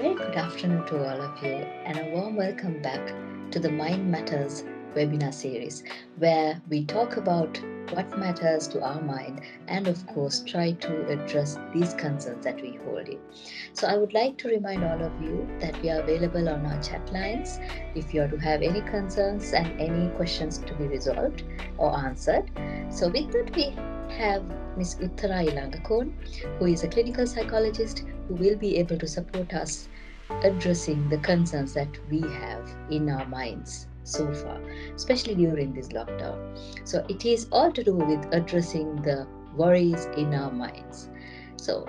very good afternoon to all of you, and a warm welcome back to the Mind Matters webinar series, where we talk about what matters to our mind and, of course, try to address these concerns that we hold in. So, I would like to remind all of you that we are available on our chat lines if you are to have any concerns and any questions to be resolved or answered. So, with that, we have Ms. Uttara Ilangakoon, who is a clinical psychologist who will be able to support us addressing the concerns that we have in our minds so far, especially during this lockdown. So, it is all to do with addressing the worries in our minds. So,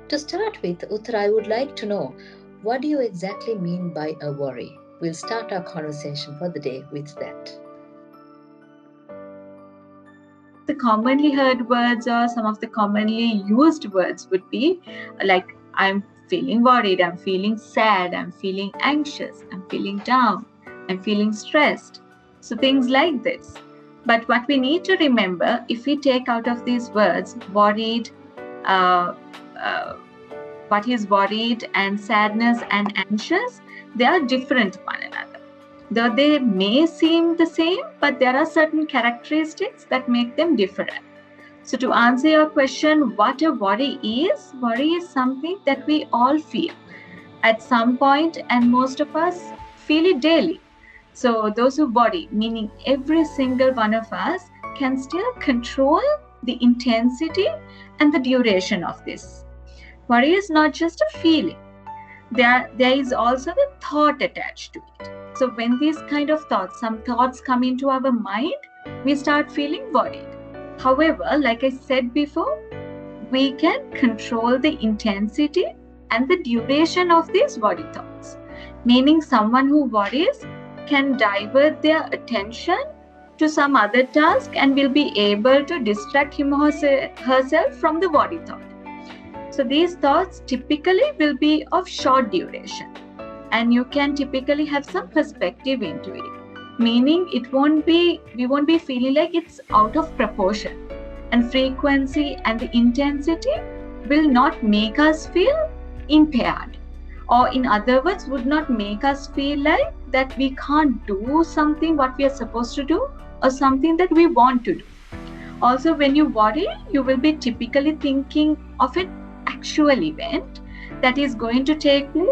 to start with, Uttara, I would like to know, what do you exactly mean by a worry? We'll start our conversation for the day with that. The commonly heard words or some of the commonly used words would be like, I'm feeling worried, I'm feeling sad, I'm feeling anxious, I'm feeling down, I'm feeling stressed. So things like this. But what we need to remember, if we take out of these words, worried, what is worried and sadness and anxious, they are different one another. Though they may seem the same, but there are certain characteristics that make them different. So to answer your question, what a worry is something that we all feel at some point, and most of us feel it daily. So those who worry, meaning every single one of us, can still control the intensity and the duration of this. Worry is not just a feeling. There is also the thought attached to it. So when these kind of thoughts, some thoughts come into our mind, we start feeling worried. However, like I said before, we can control the intensity and the duration of these worry thoughts. Meaning someone who worries can divert their attention to some other task and will be able to distract him or herself from the worry thought. So these thoughts typically will be of short duration, and you can typically have some perspective into it, meaning we won't be feeling like it's out of proportion, and frequency and the intensity will not make us feel impaired, or in other words would not make us feel like that we can't do something what we are supposed to do or something that we want to do. Also, when you worry, you will be typically thinking of an actual event that is going to take place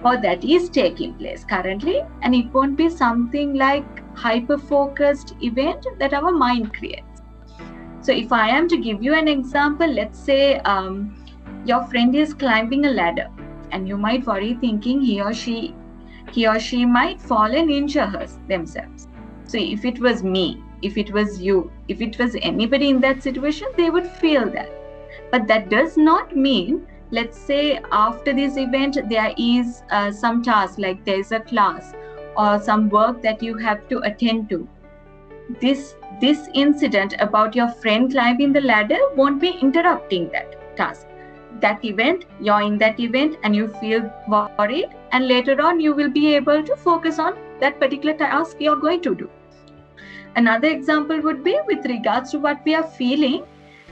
or that is taking place currently, and it won't be something like hyper-focused event that our mind creates. So if I am to give you an example, let's say your friend is climbing a ladder, and you might worry thinking he or she might fall and injure themselves. So if it was me, if it was you, if it was anybody in that situation, they would feel that. But that does not mean, let's say after this event there is some task, like there is a class or some work that you have to attend to. This incident about your friend climbing the ladder won't be interrupting that task. That event, you're in that event and you feel worried, and later on you will be able to focus on that particular task you're going to do. Another example would be with regards to what we are feeling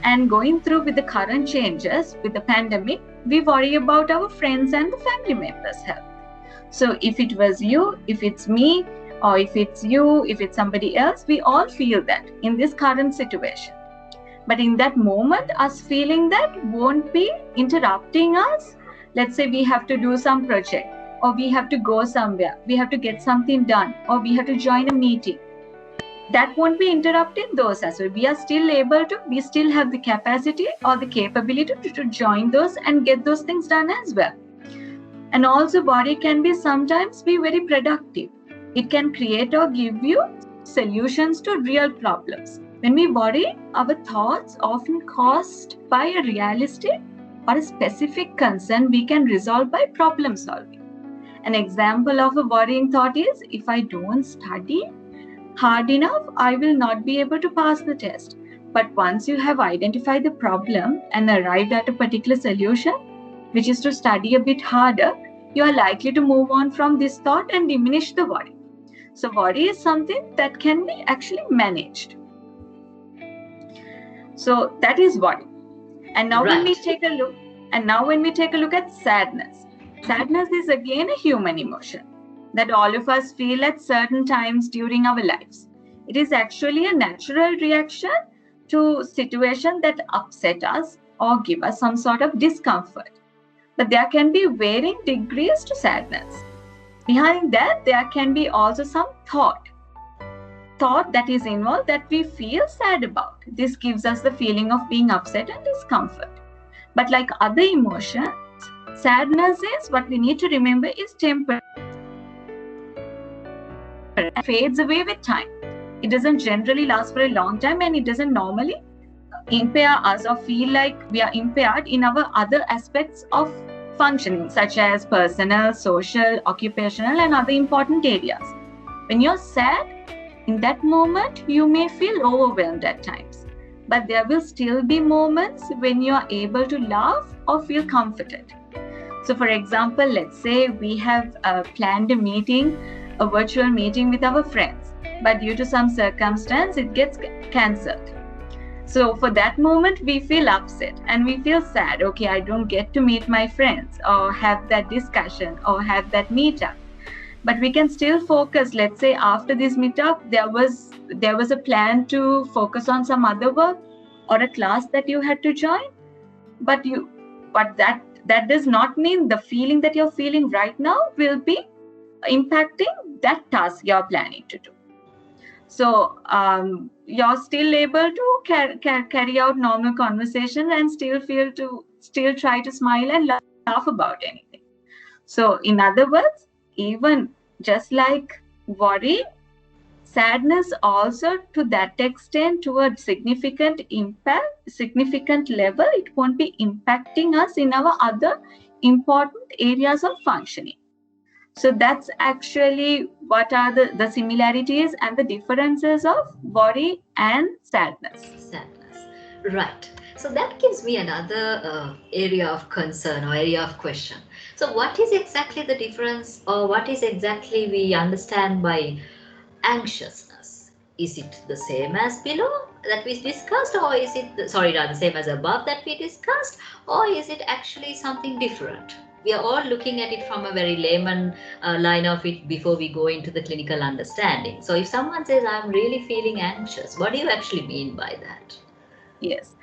and going through with the current changes with the pandemic, we worry about our friends and the family members' health. So if it was you, if it's me, or if it's you, if it's somebody else, we all feel that in this current situation. But in that moment, us feeling that won't be interrupting us. Let's say we have to do some project, or we have to go somewhere, we have to get something done, or we have to join a meeting. That won't be interrupting those as well. We still have the capacity or the capability to join those and get those things done as well. And also worry can sometimes be very productive. It can create or give you solutions to real problems. When we worry, our thoughts often caused by a realistic or a specific concern we can resolve by problem solving. An example of a worrying thought is, if I don't study hard enough, I will not be able to pass the test. But once you have identified the problem and arrived at a particular solution, which is to study a bit harder, you are likely to move on from this thought and diminish the worry. So worry is something that can be actually managed. So that is worry. And now when we take a look at sadness, Sadness is again a human emotion that all of us feel at certain times during our lives. It is actually a natural reaction to situations that upset us or give us some sort of discomfort. But there can be varying degrees to sadness. Behind that, there can be also some thought that is involved that we feel sad about. This gives us the feeling of being upset and discomfort. But like other emotions, sadness is, what we need to remember, is temporary. It fades away with time. It doesn't generally last for a long time, and it doesn't normally impair us or feel like we are impaired in our other aspects of functioning, such as personal, social, occupational, and other important areas. When you're sad, in that moment, you may feel overwhelmed at times, but there will still be moments when you are able to laugh or feel comforted. So, for example, let's say we have planned a virtual meeting with our friends, but due to some circumstance, it gets cancelled. So for that moment, we feel upset and we feel sad. Okay, I don't get to meet my friends or have that discussion or have that meetup. But we can still focus. Let's say after this meetup, there was a plan to focus on some other work or a class that you had to join. But that does not mean the feeling that you're feeling right now will be impacting that task you're planning to do. So you're still able to carry out normal conversation and still try to smile and laugh about anything. So in other words, even just like worry, sadness also to that extent, to a significant level, it won't be impacting us in our other important areas of functioning. So that's actually what are the similarities and the differences of worry and sadness. Right. So that gives me another area of concern or area of question. So what is exactly the difference, or what is exactly we understand by anxiousness? Is it the same as below that we discussed, or is it the same as above that we discussed, or is it actually something different? We are all looking at it from a very layman line of it before we go into the clinical understanding. So if someone says, I'm really feeling anxious, what do you actually mean by that? Yes.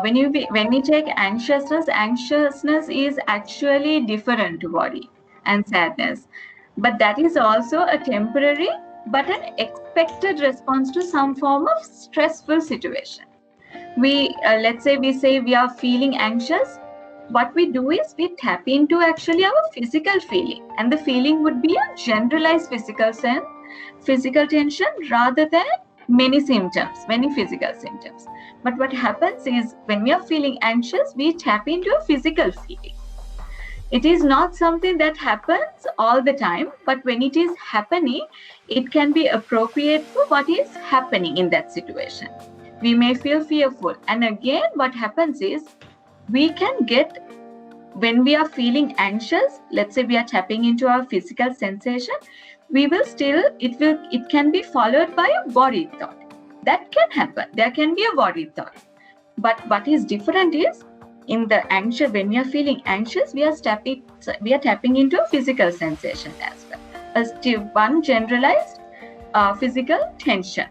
When we take anxiousness is actually different to worry and sadness. But that is also a temporary but an expected response to some form of stressful situation. Let's say we are feeling anxious. What we do is we tap into actually our physical feeling, and the feeling would be a generalized physical tension rather than many physical symptoms. But what happens is when we are feeling anxious, we tap into a physical feeling. It is not something that happens all the time, but when it is happening, it can be appropriate for what is happening in that situation. We may feel fearful, and again what happens is when we are feeling anxious, let's say we are tapping into our physical sensation, it can be followed by a worried thought. That can happen. There can be a worried thought. But what is different is when we are feeling anxious, we are tapping into a physical sensation as well. One generalized physical tension.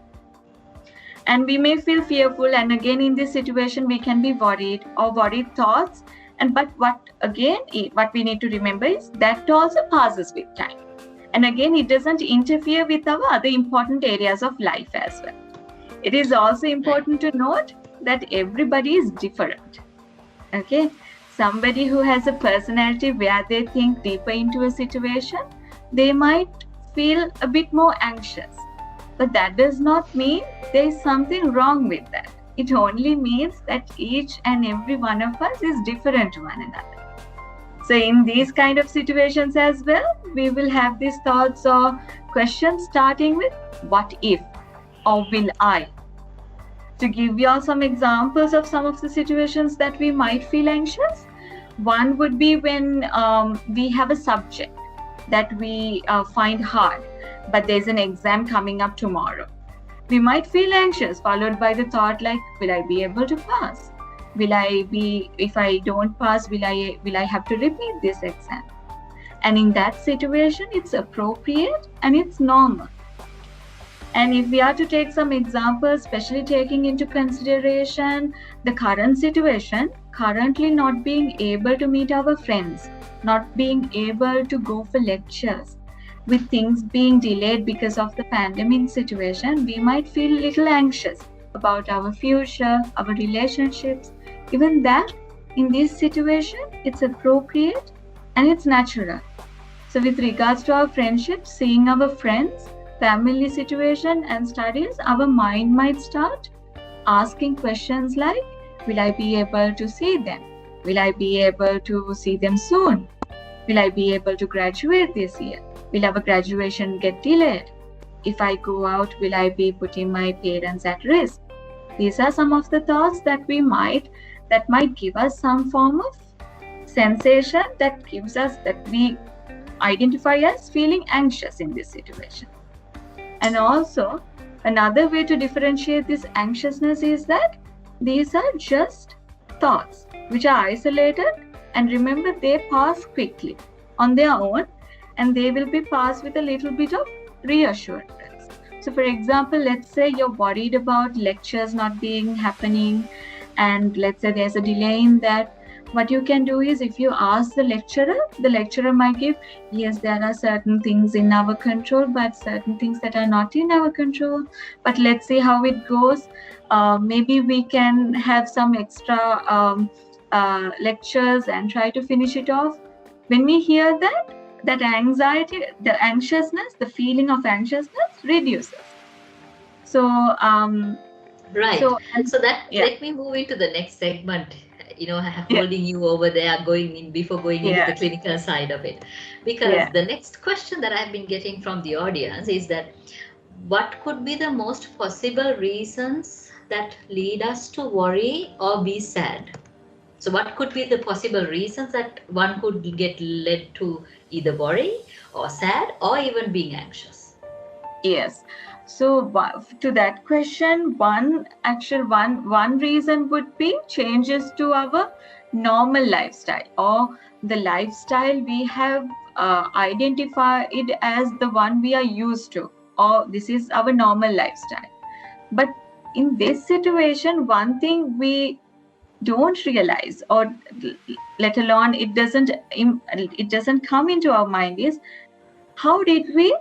And we may feel fearful, and again in this situation we can be worried or worried thoughts. But what we need to remember is that also passes with time. And again, it doesn't interfere with our other important areas of life as well. It is also important to note that everybody is different. Okay, somebody who has a personality where they think deeper into a situation, they might feel a bit more anxious. But that does not mean there is something wrong with that. It only means that each and every one of us is different to one another. So in these kind of situations as well, we will have these thoughts or questions starting with what if or will I. To give you all some examples of some of the situations that we might feel anxious, one would be when we have a subject that we find hard, but there's an exam coming up tomorrow. We might feel anxious, followed by the thought like, will I be able to pass? If I don't pass, will I have to repeat this exam? And in that situation, it's appropriate and it's normal. And if we are to take some examples, especially taking into consideration the current situation, currently not being able to meet our friends, not being able to go for lectures, with things being delayed because of the pandemic situation, we might feel a little anxious about our future, our relationships. Even that, in this situation, it's appropriate and it's natural. So, with regards to our friendships, seeing our friends, family situation, and studies, our mind might start asking questions like, will I be able to see them? Will I be able to see them soon? Will I be able to graduate this year? Will our graduation get delayed? If I go out, will I be putting my parents at risk? These are some of the thoughts that might give us some form of sensation that gives us that we identify as feeling anxious in this situation. And also, another way to differentiate this anxiousness is that these are just thoughts which are isolated, and remember, they pass quickly on their own, and they will be passed with a little bit of reassurance. So, for example, let's say you're worried about lectures not being happening, and let's say there's a delay in that. What you can do is, if you ask the lecturer might give, yes, there are certain things in our control, but certain things that are not in our control. But let's see how it goes. Maybe we can have some extra lectures and try to finish it off. When we hear that anxiety, the anxiousness, the feeling of anxiousness reduces. So, Right. So, Let me move into the next segment. Holding you over there, before going into the clinical side of it, because the next question that I've been getting from the audience is that what could be the most possible reasons that lead us to worry or be sad? So, what could be the possible reasons that one could get led to either worry or sad or even being anxious? Yes. So to that question, one reason would be changes to our normal lifestyle, or the lifestyle we have identified as the one we are used to, or this is our normal lifestyle. But in this situation, one thing we don't realize, or let alone it doesn't come into our mind, is how did we,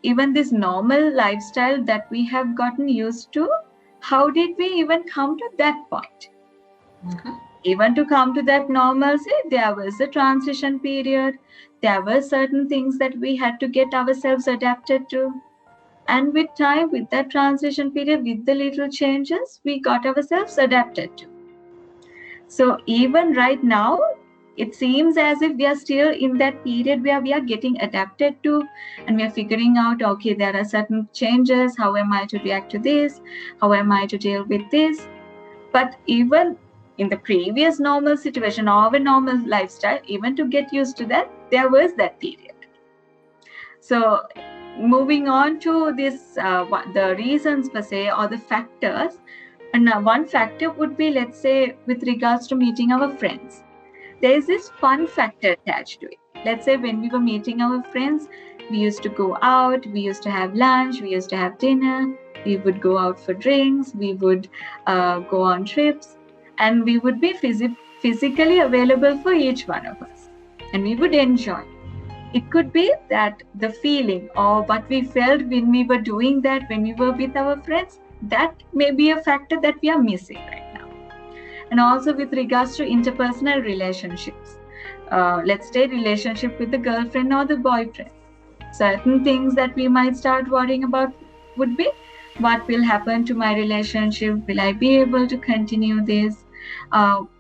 even this normal lifestyle that we have gotten used to, how did we even come to that point? Mm-hmm. Even to come to that normalcy, there was a transition period. There were certain things that we had to get ourselves adapted to. And with time, with that transition period, with the little changes, we got ourselves adapted to. So even right now, it seems as if we are still in that period where we are getting adapted to, and we are figuring out, okay, there are certain changes. How am I to react to this? How am I to deal with this? But even in the previous normal situation, or a normal lifestyle, even to get used to that, there was that period. So moving on to this, the reasons per se, or the factors. And one factor would be, let's say, with regards to meeting our friends. There is this fun factor attached to it. Let's say when we were meeting our friends, we used to go out, we used to have lunch, we used to have dinner, we would go out for drinks, we would go on trips, and we would be physically available for each one of us, and we would enjoy. It could be that the feeling or what we felt when we were doing that, when we were with our friends, that may be a factor that we are missing right now. And also with regards to interpersonal relationships, let's say relationship with the girlfriend or the boyfriend, certain things that we might start worrying about would be, what will happen to my relationship? Will I be able to continue this?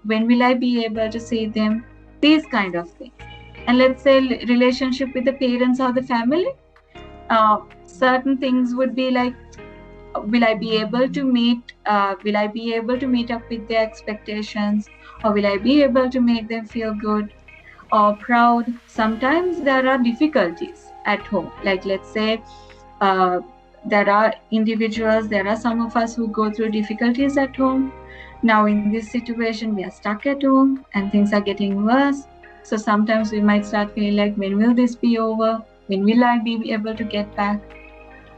When will I be able to see them? These kind of things. And let's say relationship with the parents or the family, certain things would be like, will I be able to meet up with their expectations, or will I be able to make them feel good or proud? Sometimes there are difficulties at home, like let's say there are some of us who go through difficulties at home. Now in this situation, we are stuck at home and things are getting worse. So sometimes we might start feeling like, when will this be over? When will I be able to get back?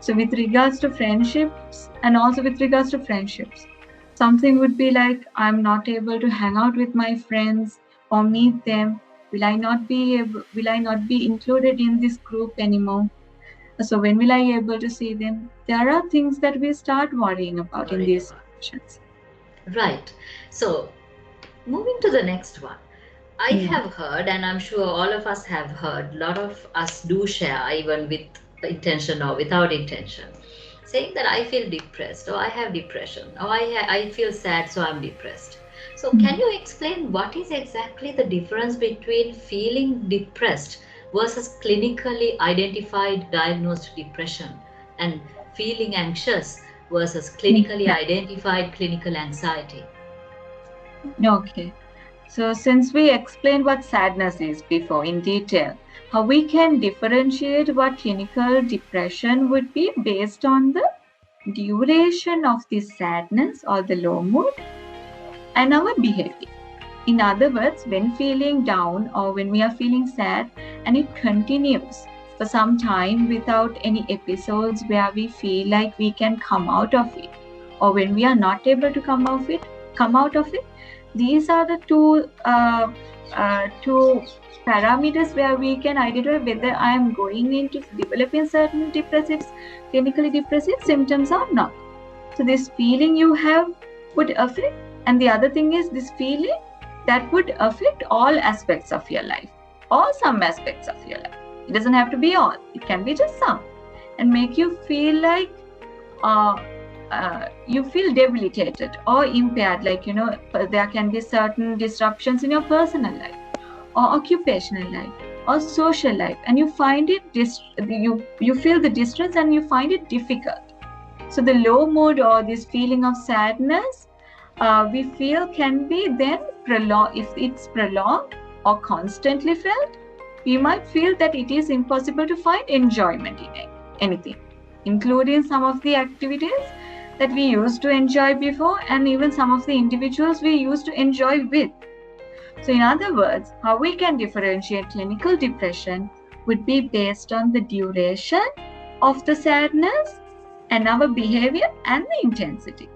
So with regards to friendships, and also with regards to friendships, something would be like, I'm not able to hang out with my friends or meet them. Will I not be included in this group anymore? So when will I be able to see them? There are things that we start worrying about in Worried these about. situations. Right. So, moving to the next one. I Mm. have heard, and I'm sure all of us have heard, a lot of us do share, even with intention or without intention, saying that I feel depressed, or I have depression, or I feel sad, so I'm depressed. So, can Mm. you explain what is exactly the difference between feeling depressed versus clinically identified diagnosed depression, and feeling anxious versus clinically Yeah. identified clinical anxiety? Okay. So, since we explained what sadness is before in detail, how we can differentiate what clinical depression would be based on the duration of the sadness or the low mood and our behavior. In other words, when feeling down or when we are feeling sad and it continues for some time without any episodes where we feel like we can come out of it, or when we are not able to come out of it, these are the two parameters where we can identify whether I am going into developing certain clinically depressive symptoms or not. So this feeling you have would affect, and the other thing is this feeling that would affect all aspects of your life or some aspects of your life. It doesn't have to be all, it can be just some, and make you feel like uh, you feel debilitated or impaired, like, there can be certain disruptions in your personal life or occupational life or social life, and you find it you feel the distress and you find it difficult. So the low mood or this feeling of sadness, we feel can be then prolonged. If it's prolonged or constantly felt, we might feel that it is impossible to find enjoyment in anything, including some of the activities that we used to enjoy before, and even some of the individuals we used to enjoy with. So, in other words, how we can differentiate clinical depression would be based on the duration of the sadness and our behavior and the intensity.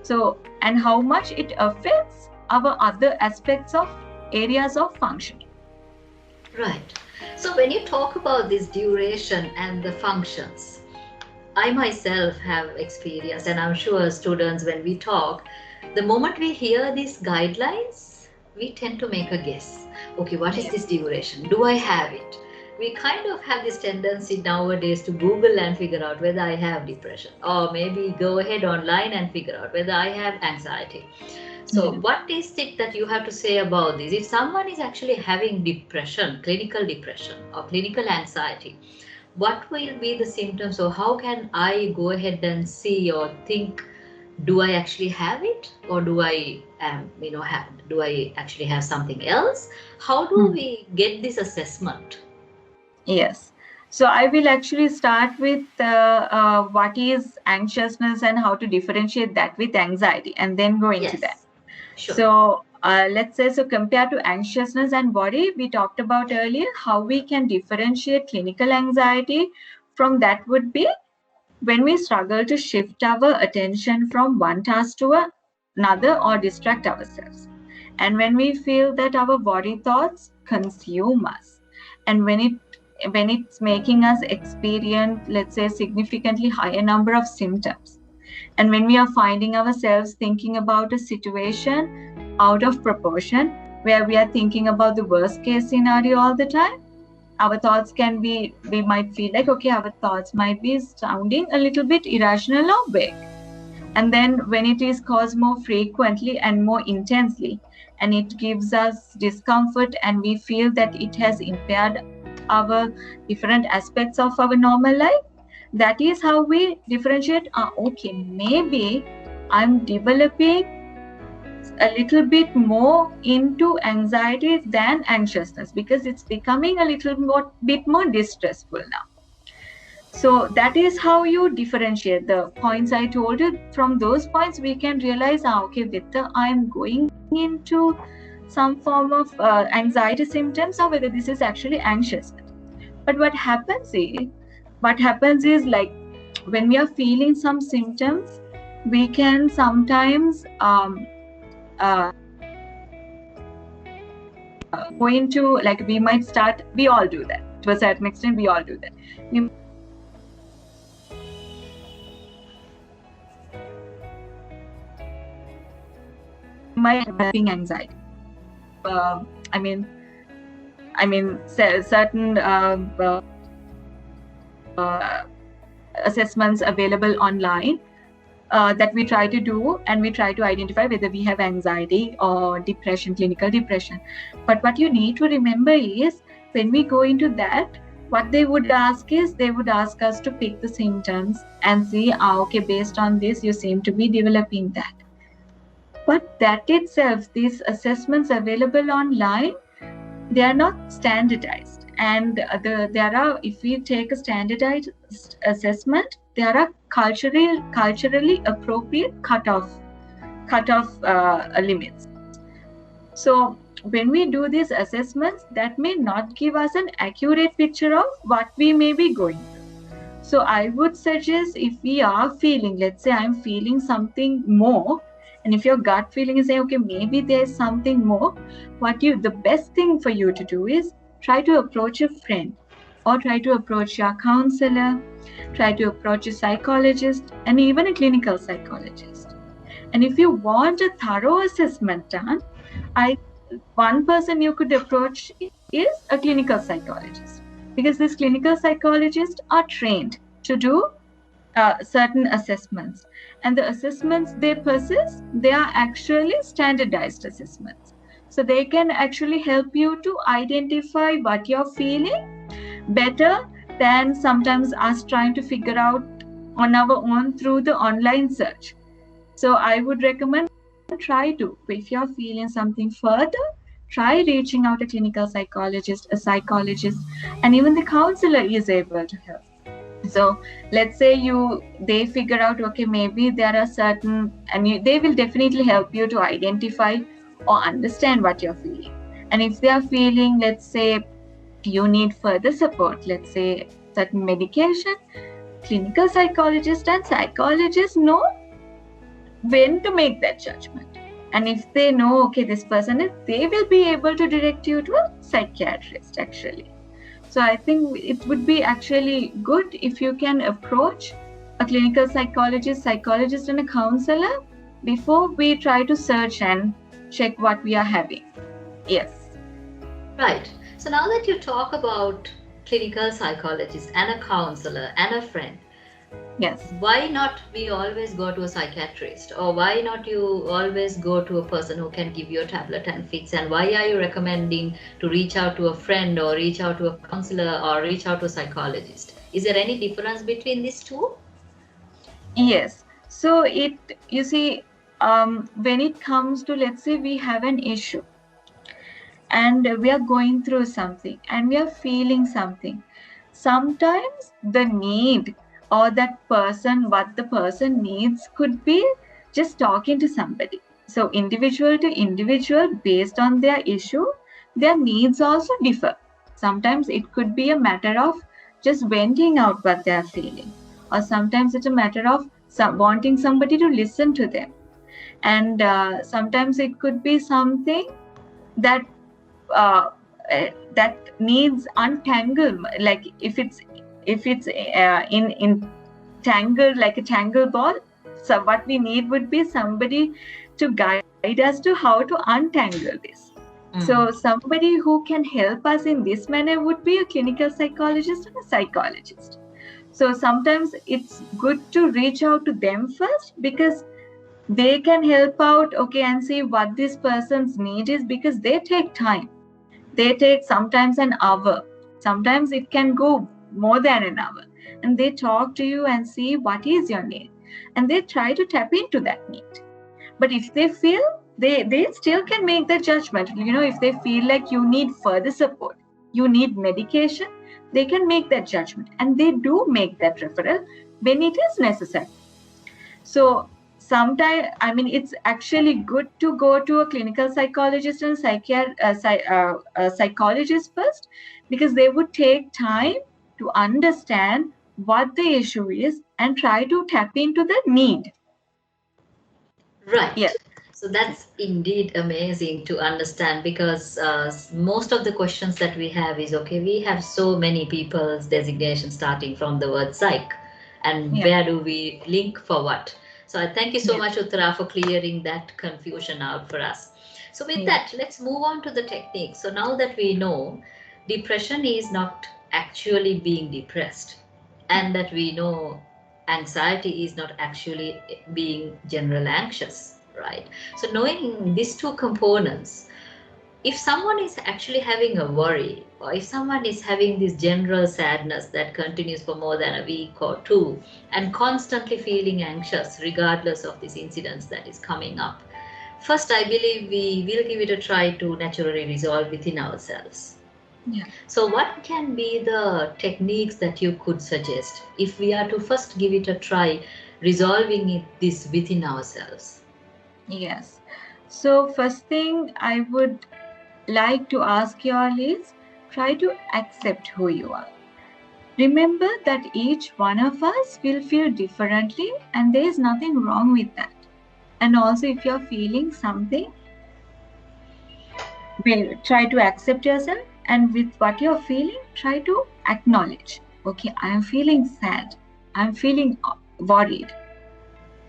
So, and how much it affects our other aspects of areas of functioning. Right. So when you talk about this duration and the functions, I myself have experienced, and I'm sure students, when we talk, the moment we hear these guidelines, we tend to make a guess. Okay, what is Yes. this duration? Do I have it? We kind of have this tendency nowadays to Google and figure out whether I have depression, or maybe go ahead online and figure out whether I have anxiety. So, Yeah. what is it that you have to say about this? If someone is actually having depression, clinical depression, or clinical anxiety, what will be the symptoms, or how can I go ahead and see or think, do I actually have it, or do I do I actually have something else? How do Hmm. we get this assessment? Yes. So I will actually start with what is anxiousness and how to differentiate that with anxiety, and then go into that. Yes, sure. So let's say, so compared to anxiousness and worry, we talked about earlier how we can differentiate clinical anxiety from that would be when we struggle to shift our attention from one task to another or distract ourselves. And when we feel that our worry thoughts consume us, and when it's making us experience, let's say, significantly higher number of symptoms, and when we are finding ourselves thinking about a situation out of proportion, where we are thinking about the worst case scenario all the time, our thoughts can be, we might feel like, okay, our thoughts might be sounding a little bit irrational or vague. And then when it is caused more frequently and more intensely, and it gives us discomfort, and we feel that it has impaired our different aspects of our normal life, that is how we differentiate. Okay, maybe I'm developing a little bit more into anxiety than anxiousness, because it's becoming a bit more distressful now. So that is how you differentiate the points I told you. From those points, we can realize, okay, whether I'm going into some form of anxiety symptoms or whether this is actually anxiousness. But what happens is like when we are feeling some symptoms, we can sometimes go into, like, we might start, we all do that to a certain extent, we all do that. We might having anxiety. I mean, certain assessments available online that we try to do, and we try to identify whether we have anxiety or depression, clinical depression. But what you need to remember is, when we go into that, what they would ask is, they would ask us to pick the symptoms and see, okay, based on this, you seem to be developing that. But that itself, these assessments available online, they are not standardized. And there are, if we take a standardized assessment, there are culturally appropriate cutoff limits. So when we do these assessments, that may not give us an accurate picture of what we may be going through. So I would suggest, if we are feeling, let's say I'm feeling something more, and if your gut feeling is saying, okay, maybe there's something more, the best thing for you to do is try to approach a friend, or try to approach your counselor, try to approach a psychologist, and even a clinical psychologist. And if you want a thorough assessment done, one person you could approach is a clinical psychologist, because these clinical psychologists are trained to do certain assessments, and the assessments they persist, they are actually standardized assessments. So they can actually help you to identify what you're feeling better than sometimes us trying to figure out on our own through the online search. So I would recommend, if you're feeling something further, try reaching out a clinical psychologist, a psychologist, and even the counselor is able to help. So let's say they figure out, okay, maybe there are certain, and they will definitely help you to identify or understand what you're feeling. And if they are feeling, let's say you need further support, let's say certain medication, clinical psychologist and psychologists know when to make that judgment. And if they know, okay, this person is, they will be able to direct you to a psychiatrist actually. So I think it would be actually good if you can approach a clinical psychologist, and a counselor before we try to search and check what we are having. Yes. Right. So now that you talk about clinical psychologist and a counselor and a friend, yes, why not we always go to a psychiatrist, or why not you always go to a person who can give you a tablet and fix? And why are you recommending to reach out to a friend, or reach out to a counselor, or reach out to a psychologist? Is there any difference between these two? Yes. So you see, when it comes to, let's say we have an issue and we are going through something and we are feeling something, sometimes the need, or what the person needs could be just talking to somebody. So individual to individual, based on their issue, their needs also differ. Sometimes it could be a matter of just venting out what they are feeling, or sometimes it's a matter of wanting somebody to listen to them. And sometimes it could be something that that needs untangle, like if it's in tangle, like a tangle ball. So what we need would be somebody to guide us to how to untangle this. So somebody who can help us in this manner would be a clinical psychologist and a psychologist. So sometimes it's good to reach out to them first, because they can help out, okay, and see what this person's need is, because they take time. They take sometimes an hour, sometimes it can go more than an hour, and they talk to you and see what is your need, and they try to tap into that need. But if they feel, they still can make the judgment. If they feel like you need further support, you need medication, they can make that judgment, and they do make that referral when it is necessary. So sometimes, I mean, it's actually good to go to a clinical psychologist and psychologist first, because they would take time to understand what the issue is and try to tap into the need. Right. Yes. So that's indeed amazing to understand because most of the questions that we have is okay, we have so many people's designations starting from the word psych, and Yeah. where do we link for what? So I thank you so Yeah. much, Uttara, for clearing that confusion out for us. So, with Yeah. that, let's move on to the technique. So, now that we know depression is not actually being depressed, and that we know anxiety is not actually being general anxious, right? So knowing these two components, if someone is actually having a worry, or if someone is having this general sadness that continues for more than a week or two, and constantly feeling anxious regardless of these incidents that is coming up, first I believe we will give it a try to naturally resolve within ourselves. Yeah. So, what can be the techniques that you could suggest if we are to first give it a try, resolving this within ourselves? Yes. So, first thing I would like to ask you all is, try to accept who you are. Remember that each one of us will feel differently, and there is nothing wrong with that. And also, if you're feeling something, well, try to accept yourself, and with what you're feeling, try to acknowledge, okay, I am feeling sad, I'm feeling worried.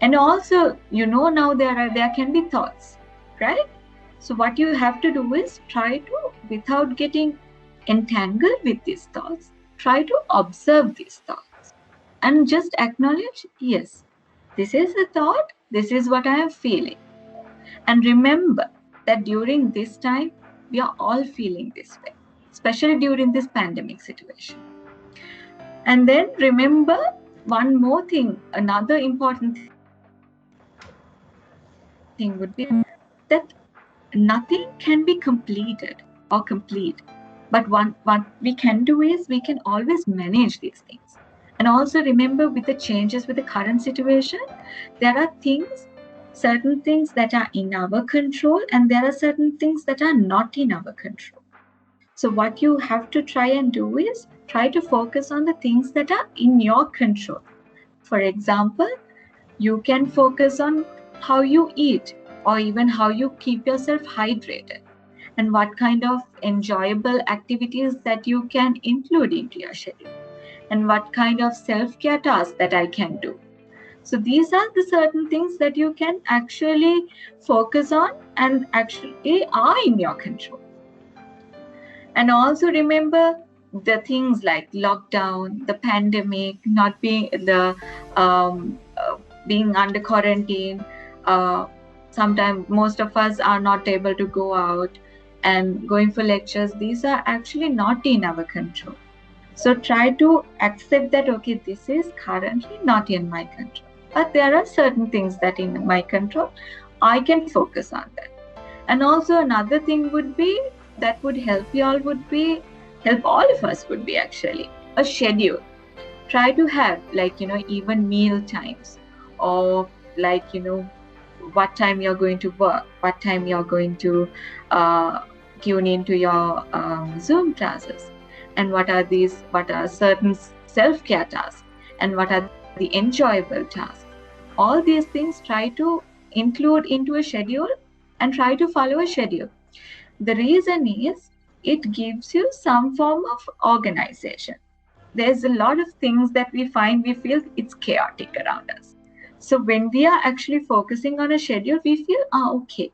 And also, now there can be thoughts, right? So what you have to do is try to, without getting entangled with these thoughts, try to observe these thoughts and just acknowledge, yes, this is the thought, this is what I am feeling. And remember that during this time, we are all feeling this way, especially during this pandemic situation. And then remember one more thing, another important thing would be that nothing can be completed or complete. But what we can do is we can always manage these things. And also remember, with the changes with the current situation, there are certain things that are in our control, and there are certain things that are not in our control. So what you have to try and do is try to focus on the things that are in your control. For example, you can focus on how you eat, or even how you keep yourself hydrated, and what kind of enjoyable activities that you can include into your schedule, and what kind of self-care tasks that I can do. So these are the certain things that you can actually focus on and actually are in your control. And also remember the things like lockdown, the pandemic, not being the being under quarantine. Sometimes most of us are not able to go out and going for lectures. These are actually not in our control. So try to accept that, okay, this is currently not in my control, but there are certain things that in my control. I can focus on that. And also another thing would be that would help you all would be help all of us would be actually a schedule. Try to have, like, even meal times, or like, what time you're going to work, what time you're going to uh, tune into your Zoom classes, and what are certain self-care tasks, and what are the enjoyable tasks. All these things try to include into a schedule and try to follow a schedule. The reason is it gives you some form of organization. There's a lot of things that we feel it's chaotic around us. So when we are actually focusing on a schedule, we feel, okay,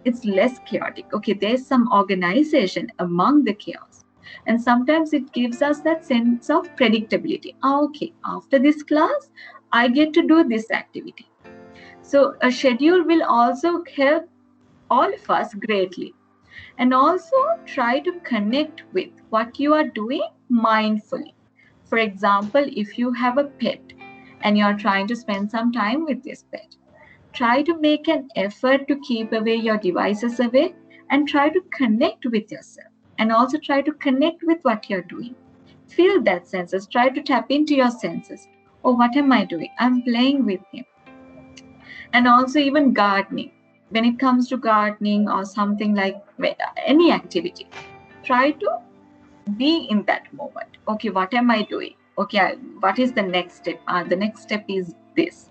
it's less chaotic. Okay, there's some organization among the chaos. And sometimes it gives us that sense of predictability. Okay, after this class, I get to do this activity. So a schedule will also help all of us greatly. And also try to connect with what you are doing mindfully. For example, if you have a pet and you're trying to spend some time with this pet, try to make an effort to keep away your devices away and try to connect with yourself, and also try to connect with what you're doing. Feel that senses, try to tap into your senses. Oh, what am I doing? I'm playing with him. And also even gardening. When it comes to gardening or something like any activity, try to be in that moment. Okay, what am I doing? Okay, what is the next step? The next step is this.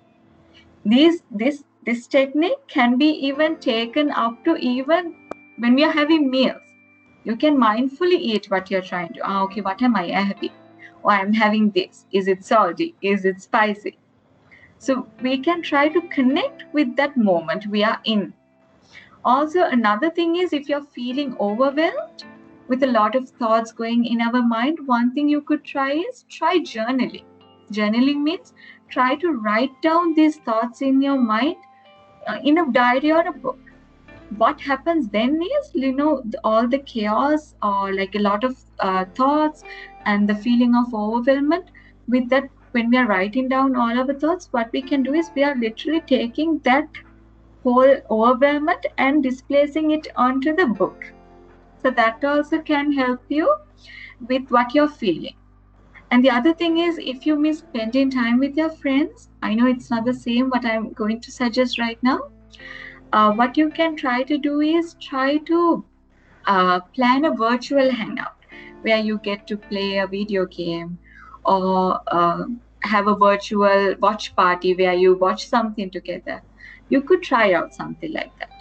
This technique can be even taken up to even when we are having meals. You can mindfully eat what you're trying to. Okay, what am I having? Oh, I'm having this. Is it salty? Is it spicy? So we can try to connect with that moment we are in. Also, another thing is if you're feeling overwhelmed with a lot of thoughts going in our mind, one thing you could try is try journaling. Journaling means try to write down these thoughts in your mind in a diary or a book. What happens then is, all the chaos or like a lot of thoughts and the feeling of overwhelmment with that, when we are writing down all our thoughts, what we can do is we are literally taking that whole overwhelmment and displacing it onto the book. So that also can help you with what you're feeling. And the other thing is, if you miss spending time with your friends, I know it's not the same what I'm going to suggest right now. What you can try to do is try to plan a virtual hangout where you get to play a video game or have a virtual watch party where you watch something together. You could try out something like that.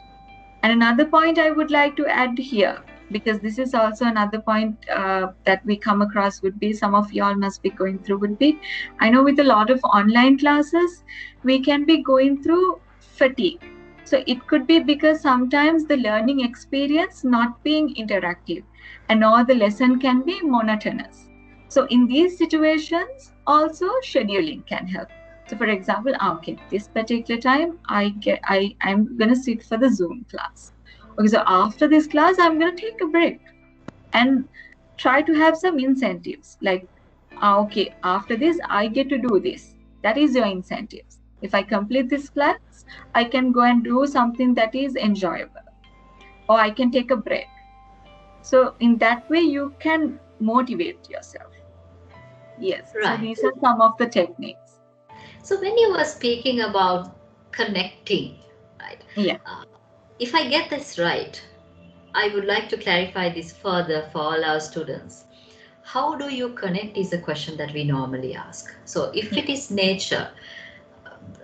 And another point I would like to add here, because this is also another point that we come across, would be some of y'all must be going through, would be, I know with a lot of online classes, we can be going through fatigue. So it could be because sometimes the learning experience not being interactive and all the lesson can be monotonous. So in these situations, also scheduling can help. So for example, okay, this particular time I'm gonna sit for the Zoom class. Okay, so after this class, I'm gonna take a break and try to have some incentives. Like, okay, after this, I get to do this. That is your incentives. If I complete this class, I can go and do something that is enjoyable, or I can take a break. So in that way, you can motivate yourself. Yes. Right. So these are some of the techniques. So when you were speaking about connecting, right? Yeah. If I get this right, I would like to clarify this further for all our students. How do you connect is a question that we normally ask. So if it is nature,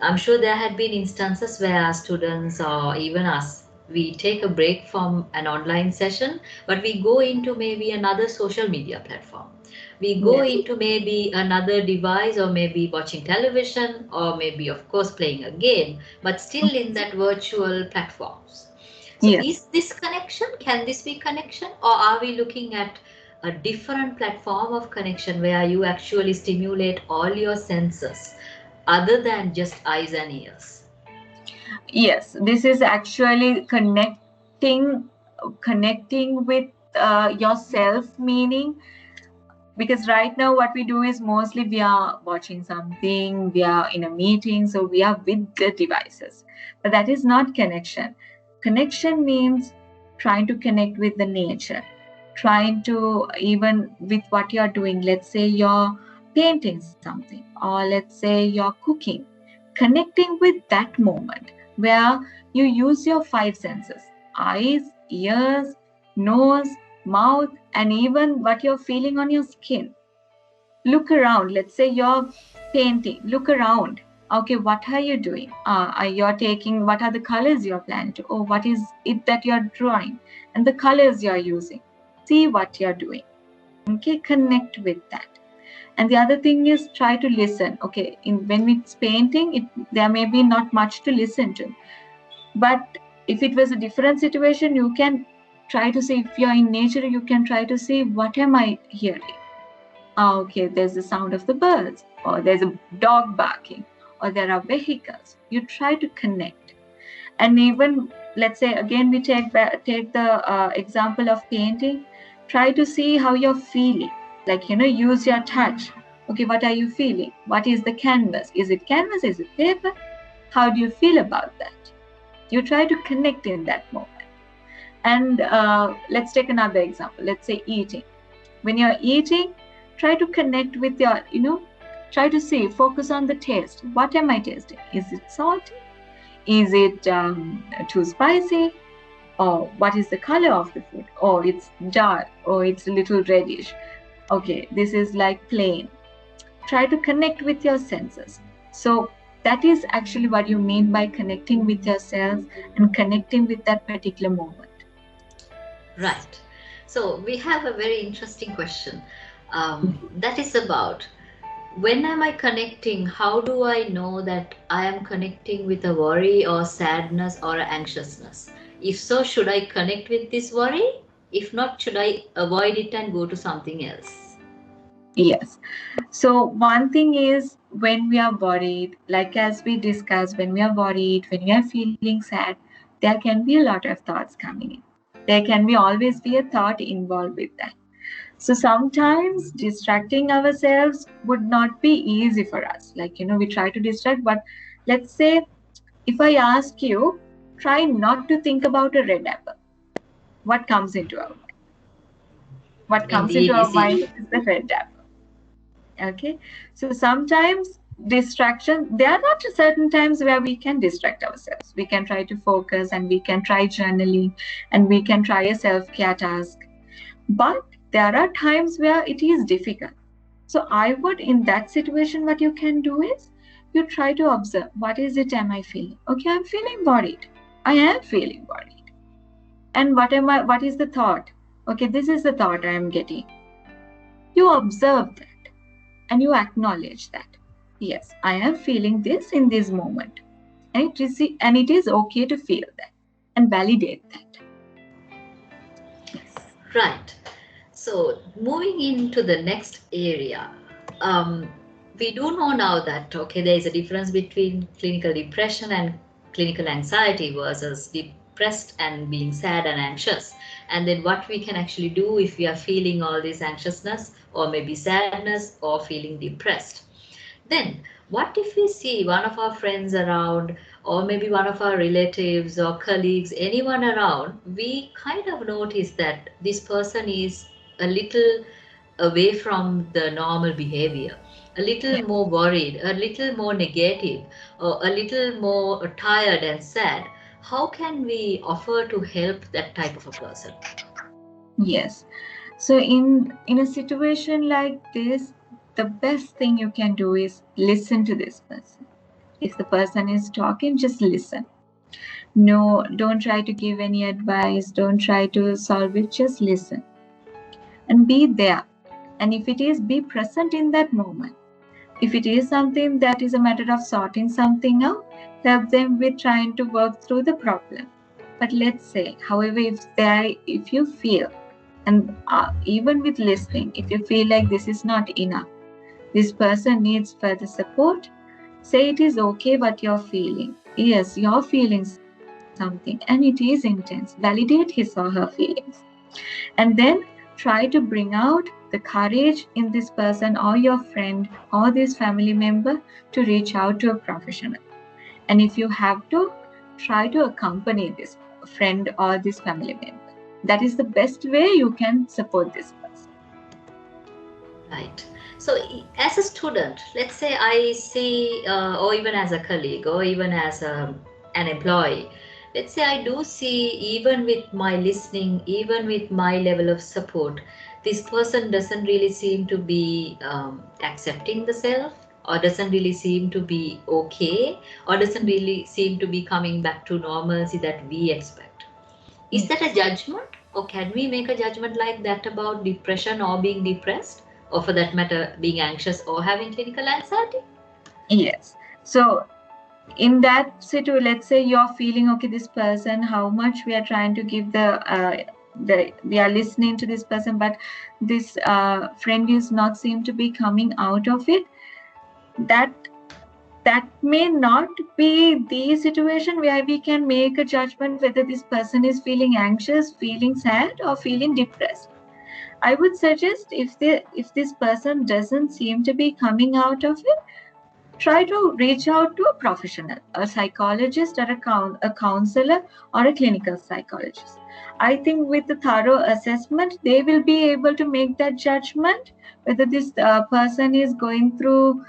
I'm sure there had been instances where our students or even us, we take a break from an online session, but we go into maybe another social media platform. We go Yes. into maybe another device or maybe watching television or maybe, of course, playing a game, but still in that virtual platforms. So Yes. is this connection? Can this be connection? Or are we looking at a different platform of connection where you actually stimulate all your senses other than just eyes and ears? Yes, this is actually connecting with yourself, meaning, because right now what we do is mostly we are watching something, we are in a meeting, so we are with the devices, but that is not connection. Connection means trying to connect with the nature, trying to, even with what you're doing, let's say you're painting something, or let's say you're cooking, connecting with that moment where you use your five senses: eyes, ears, nose, mouth, and even what you're feeling on your skin. Look around. Let's say you're painting. Look around. Okay, what are you doing? You're taking, what are the colors you're planning to? Oh, what is it that you're drawing? And the colors you're using. See what you're doing. Okay, connect with that. And the other thing is try to listen. Okay, when it's painting, there may be not much to listen to. But if it was a different situation, you can try to see, if you're in nature, you can try to see, what am I hearing? Okay, there's the sound of the birds, or there's a dog barking, or there are vehicles. You try to connect. And even, let's say, again, we take the example of painting. Try to see how you're feeling. Like, use your touch. Okay, what are you feeling? What is the canvas? Is it canvas? Is it paper? How do you feel about that? You try to connect in that moment. And let's take another example. Let's say eating. When you're eating, try to connect with try to see, focus on the taste. What am I tasting? Is it salty? Is it too spicy? Or what is the color of the food? Oh, it's dark, or it's a little reddish. Okay, this is like plain. Try to connect with your senses. So that is actually what you mean by connecting with yourself and connecting with that particular moment. Right. So we have a very interesting question. That is about, when am I connecting? How do I know that I am connecting with a worry or sadness or anxiousness? If so, should I connect with this worry? If not, should I avoid it and go to something else? Yes. So one thing is, when we are worried, like as we discussed, when we are worried, when we are feeling sad, there can be a lot of thoughts coming in. There can be always be a thought involved with that. So sometimes distracting ourselves would not be easy for us. Like, we try to distract, but let's say if I ask you, try not to think about a red apple. What comes into our mind? What comes into Indeed, you our see. mind is the red apple. Okay. So sometimes distraction, there are not certain times where we can distract ourselves. We can try to focus, and we can try journaling, and we can try a self-care task. But there are times where it is difficult. So I would, in that situation, what you can do is you try to observe, what is it am I feeling? Okay, I'm feeling worried. I am feeling worried. And what is the thought? Okay, this is the thought I am getting. You observe that and you acknowledge that. Yes, I am feeling this in this moment. And it is okay to feel that and validate that. Yes. Right. So, moving into the next area, um, we do know now that, okay, there is a difference between clinical depression and clinical anxiety versus depressed and being sad and anxious. And then what we can actually do if we are feeling all this anxiousness or maybe sadness or feeling depressed. Then, what if we see one of our friends around, or maybe one of our relatives or colleagues, anyone around, we kind of notice that this person is a little away from the normal behavior, a little Yeah. more worried, a little more negative, or a little more tired and sad. How can we offer to help that type of a person? Yes. So in a situation like this, the best thing you can do is listen to this person. If the person is talking, just listen. No, don't try to give any advice, don't try to solve it, just listen and be there. And if it is, be present in that moment. If it is something that is a matter of sorting something out, help them with trying to work through the problem. But let's say, however, if you feel, and even with listening, if you feel like this is not enough, this person needs further support, say it is okay what you're feeling. Yes, you're feeling something and it is intense. Validate his or her feelings. And then try to bring out the courage in this person or your friend or this family member to reach out to a professional. And if you have to, try to accompany this friend or this family member. That is the best way you can support this person. Right. So, as a student, let's say I see, or even as a colleague, or even as an employee, let's say I do see, even with my listening, even with my level of support, this person doesn't really seem to be accepting the self, or doesn't really seem to be okay, or doesn't really seem to be coming back to normalcy that we expect. Is Yes. that a judgment? Or can we make a judgment like that about depression or being depressed? Or for that matter, being anxious or having clinical anxiety? Yes. So in that situation, let's say you're feeling okay, this person, how much we are trying to give the we are listening to this person, but this friend is not seem to be coming out of it. That that may not be the situation where we can make a judgment whether this person is feeling anxious, feeling sad, or feeling depressed. I would suggest, if this person doesn't seem to be coming out of it, try to reach out to a professional, a psychologist, or a counselor, or a clinical psychologist. I think with the thorough assessment, they will be able to make that judgment whether this person is going through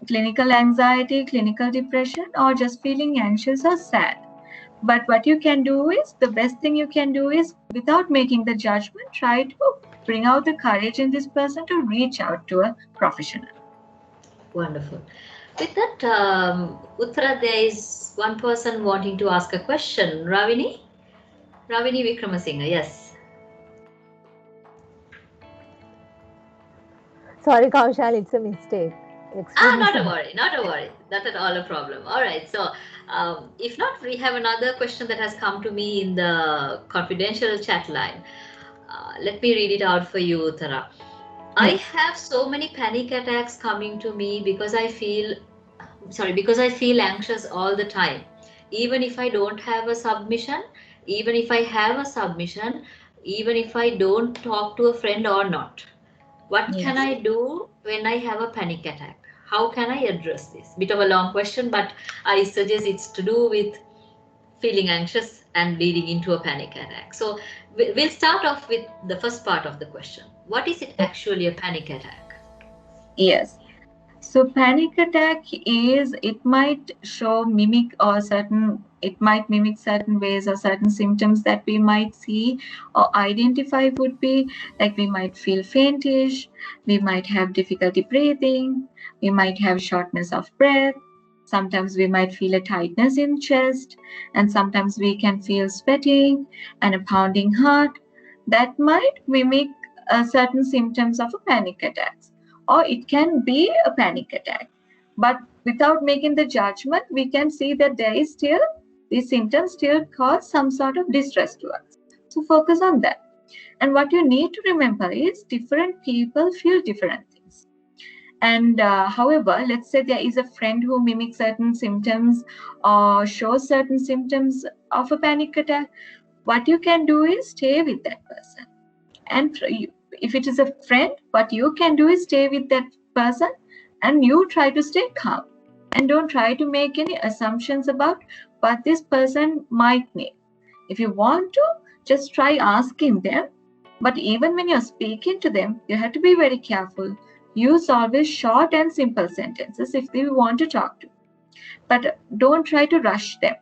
clinical anxiety, clinical depression, or just feeling anxious or sad. But what you can do is, the best thing you can do is, without making the judgment, try to bring out the courage in this person to reach out to a professional. Wonderful. With that, Uttara, there is one person wanting to ask a question. Ravini Vikramasinghe, yes. Sorry, Kaushal, it's a mistake. Ah, Extremely not a sorry. worry, not a worry. Not at all a problem. All right. So, if not, we have another question that has come to me in the confidential chat line. Let me read it out for you, Uttara. I Yes. have so many panic attacks coming to me because I feel anxious all the time. Even if I don't have a submission, even if I have a submission, even if I don't talk to a friend or not. What can Yes. I do when I have a panic attack? How can I address this? Bit of a long question, but I suggest it's to do with feeling anxious and leading into a panic attack. So we'll start off with the first part of the question. What is it actually a panic attack? Yes. So panic attack is, it might show mimic or certain, it might mimic certain ways or certain symptoms that we might see or identify would be like, we might feel faintish, we might have difficulty breathing, we might have shortness of breath, sometimes we might feel a tightness in chest, and sometimes we can feel sweating and a pounding heart. That might mimic certain symptoms of a panic attack, or it can be a panic attack. But without making the judgment, we can see that there is still, these symptoms still cause some sort of distress to us. So focus on that. And what you need to remember is, different people feel different things. And however, let's say there is a friend who mimics certain symptoms or shows certain symptoms of a panic attack. What you can do is stay with that person. And if it is a friend, what you can do is stay with that person and you try to stay calm, and don't try to make any assumptions about what this person might need. If you want to, just try asking them, but even when you're speaking to them, you have to be very careful. Use always short and simple sentences if you want to talk to, but don't try to rush them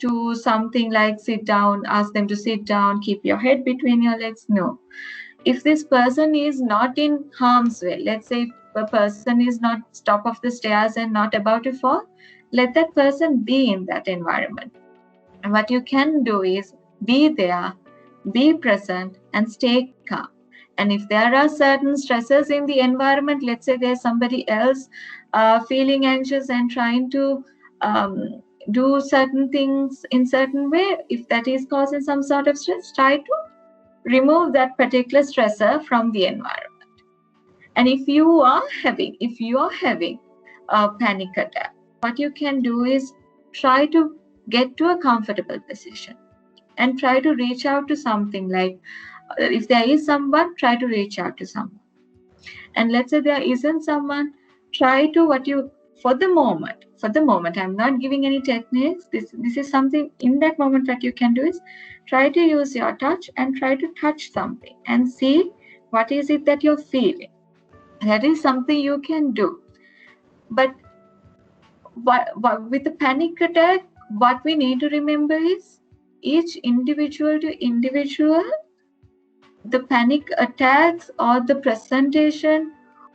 to something like sit down, ask them to sit down, keep your head between your legs. No. If this person is not in harm's way, let's say if a person is not top of the stairs and not about to fall, let that person be in that environment. And what you can do is be there, be present, and stay calm. And if there are certain stresses in the environment, let's say there's somebody else feeling anxious and trying to do certain things in certain way, if that is causing some sort of stress, try to remove that particular stressor from the environment. And if you are having a panic attack, what you can do is try to get to a comfortable position and try to reach out to something like, if there is someone, try to reach out to someone. And let's say there isn't someone, try to, what you, for the moment, I'm not giving any techniques. This is something in that moment that you can do is try to use your touch and try to touch something and see what is it that you're feeling. That is something you can do. But with the panic attack, what we need to remember is, each individual to individual, the panic attacks or the presentation or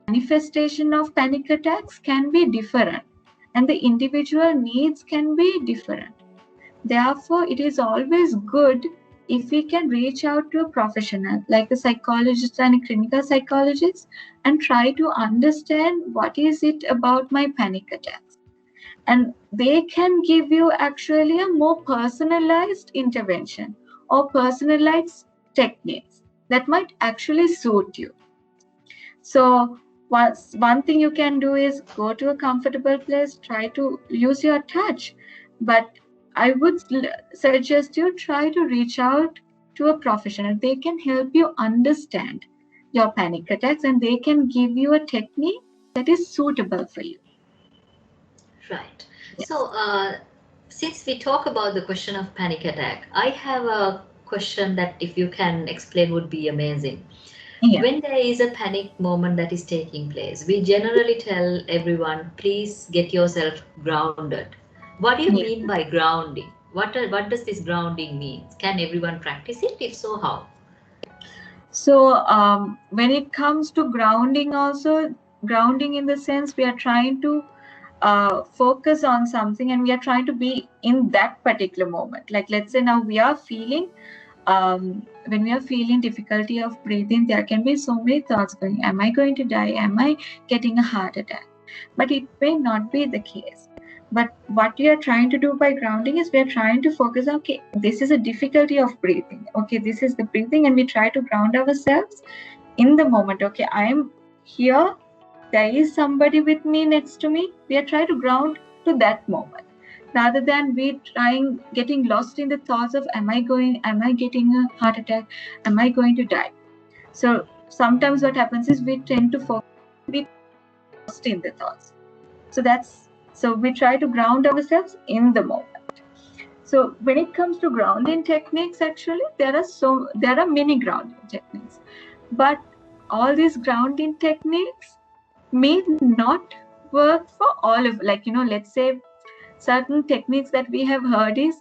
the manifestation of panic attacks can be different, and the individual needs can be different. Therefore, it is always good if we can reach out to a professional like a psychologist and a clinical psychologist and try to understand what is it about my panic attacks. And they can give you actually a more personalized intervention or personalized techniques that might actually suit you. So one thing you can do is go to a comfortable place, try to use your touch, but I would suggest you try to reach out to a professional. They can help you understand your panic attacks and they can give you a technique that is suitable for you. Right. Yes. So, since we talk about the question of panic attack, I have a question that if you can explain would be amazing. Yeah. When there is a panic moment that is taking place, we generally tell everyone, please get yourself grounded. What do you Yeah. mean by grounding? What does this grounding mean? Can everyone practice it? If so, how? So when it comes to grounding, also grounding in the sense we are trying to focus on something and we are trying to be in that particular moment. Like let's say now we are feeling when we are feeling difficulty of breathing, there can be so many thoughts going. Am I going to die? Am I getting a heart attack? But it may not be the case. But what we are trying to do by grounding is we are trying to focus, okay, this is a difficulty of breathing. Okay, this is the breathing, and we try to ground ourselves in the moment. Okay, I am here. There is somebody with me next to me. We are trying to ground to that moment rather than we trying getting lost in the thoughts of am I getting a heart attack, am I going to die. So sometimes what happens is we tend to focus, we lost in the thoughts. So we try to ground ourselves in the moment. So when it comes to grounding techniques, actually there are many grounding techniques, but all these grounding techniques may not work for all of, like, let's say certain techniques that we have heard is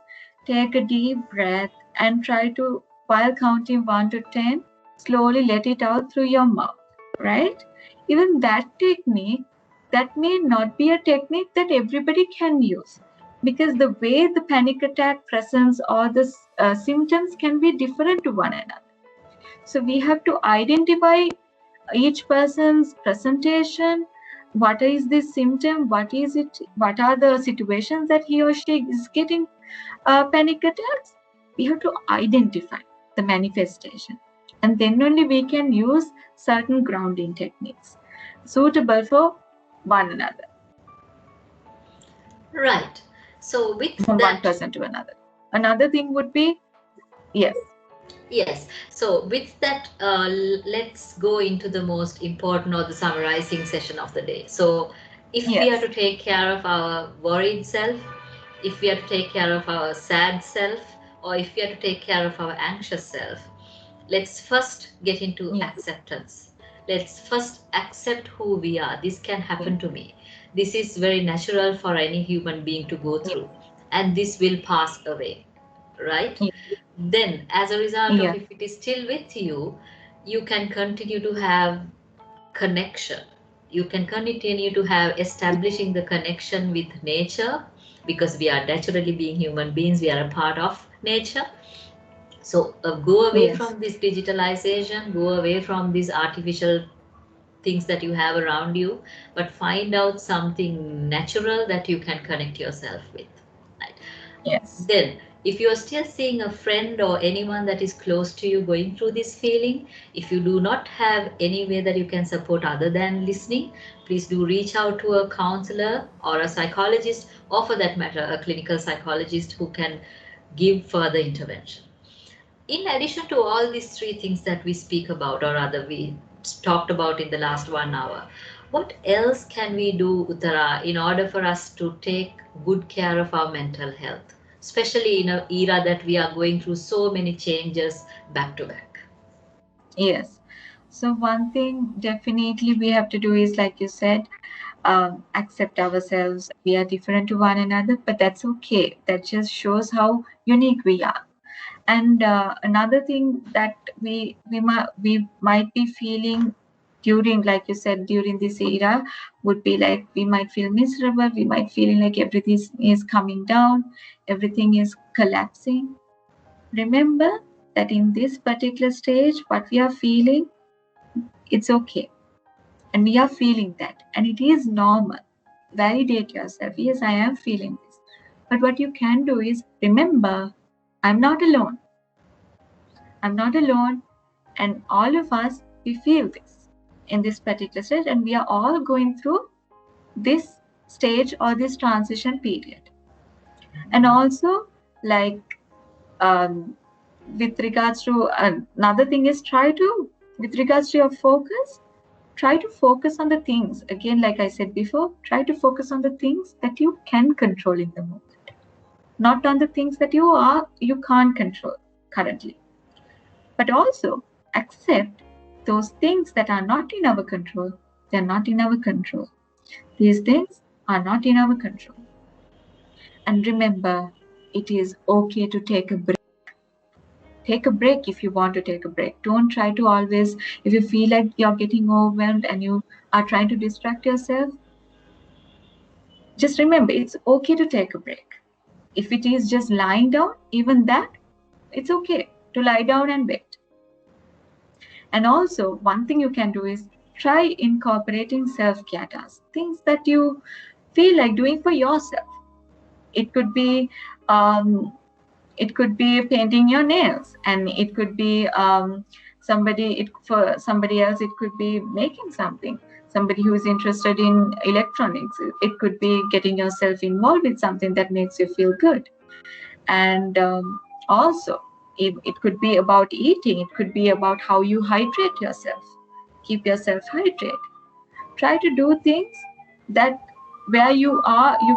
take a deep breath and try to, while counting 1 to 10, slowly let it out through your mouth, right? Even that technique, that may not be a technique that everybody can use, because the way the panic attack presents or the symptoms can be different to one another. So we have to identify each person's presentation, what is this symptom, what is it, what are the situations that he or she is getting panic attacks. We have to identify the manifestation, and then only we can use certain grounding techniques suitable for one another, Right. So with from one that, person to another. Another thing would be, yes. yes. So with that, let's go into the most important or the summarizing session of the day. So if we are Yes. to take care of our worried self, if we are to take care of our sad self, or if we are to take care of our anxious self, let's first get into Yes. acceptance. Let's first accept who we are. This can Yes. happen to me. This is very natural for any human being to go Yes. through, and this will pass away, right? Yes. Then as a result of, Yes. if it is still with you, you can continue to have connection. You can continue to have establishing the connection with nature, because we are naturally, being human beings, we are a part of nature. So go away Yes. from this digitalization, go away from these artificial things that you have around you, but find out something natural that you can connect yourself with. Right? Yes. Then, if you are still seeing a friend or anyone that is close to you going through this feeling, if you do not have any way that you can support other than listening, please do reach out to a counselor or a psychologist, or for that matter, a clinical psychologist who can give further intervention. In addition to all these three things that we speak about, or rather we talked about in the last 1 hour, what else can we do, Uttara, in order for us to take good care of our mental health, especially in an era that we are going through so many changes back to back? Yes. So one thing definitely we have to do is, like you said, accept ourselves. We are different to one another, but that's okay. That just shows how unique we are. And another thing that we might be feeling during, like you said, during this era, would be like we might feel miserable. We might feel like everything is coming down, everything is collapsing. Remember that in this particular stage, what we are feeling, it's okay. And we are feeling that. And it is normal. Validate yourself. Yes, I am feeling this. But what you can do is remember, I'm not alone. I'm not alone. And all of us, we feel this in this particular stage. And we are all going through this stage or this transition period. And also, like, um, with regards to another thing is with regards to your focus, try to focus on the things, again, like I said before, try to focus on the things that you can control in the moment, not on the things that you can't control currently. But also accept those things that are not in our control, they're not in our control. These things are not in our control. And remember, it is okay to take a break. Take a break if you want to take a break. Don't try to always, if you feel like you're getting overwhelmed and you are trying to distract yourself, just remember it's okay to take a break. If it is just lying down, even that, it's okay to lie down and wait. And also, one thing you can do is try incorporating self-care tasks, things that you feel like doing for yourself. It could be painting your nails, and it could be for somebody else it could be making something. Somebody who is interested in electronics, it could be getting yourself involved with something that makes you feel good. And also it could be about eating. It could be about how you hydrate yourself. Keep yourself hydrated. Try to do things that where you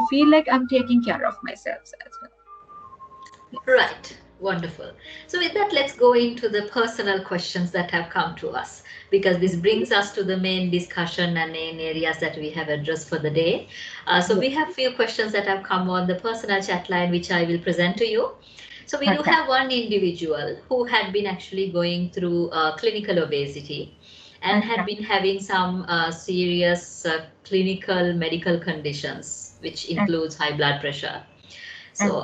feel like I'm taking care of myself as well. Right. Wonderful. So, with that, let's go into the personal questions that have come to us, because this brings us to the main discussion and main areas that we have addressed for the day. So, we have few questions that have come on the personal chat line, which I will present to you. So, we do have one individual who had been actually going through clinical obesity and had been having some serious clinical medical conditions, which includes high blood pressure. So,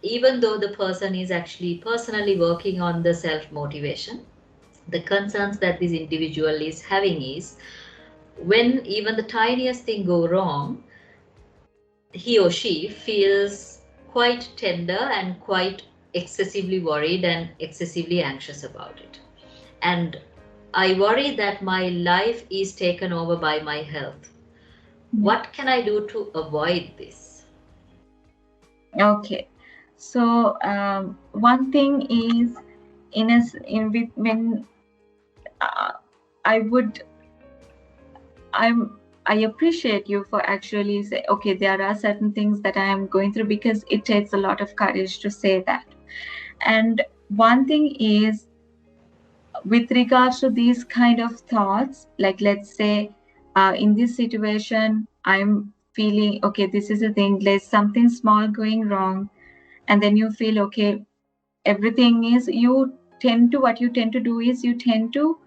even though the person is actually personally working on the self motivation, the concerns that this individual is having is when even the tiniest thing go wrong, he or she feels quite tender and quite excessively worried and excessively anxious about it. And I worry that my life is taken over by my health. What can I do to avoid this? Okay. So one thing is when I appreciate you for actually say, okay, there are certain things that I am going through, because it takes a lot of courage to say that. And one thing is, with regards to these kind of thoughts, like let's say in this situation, I'm feeling, okay, this is a thing, there's something small going wrong. And then you feel, okay, everything is, what you tend to do is you tend to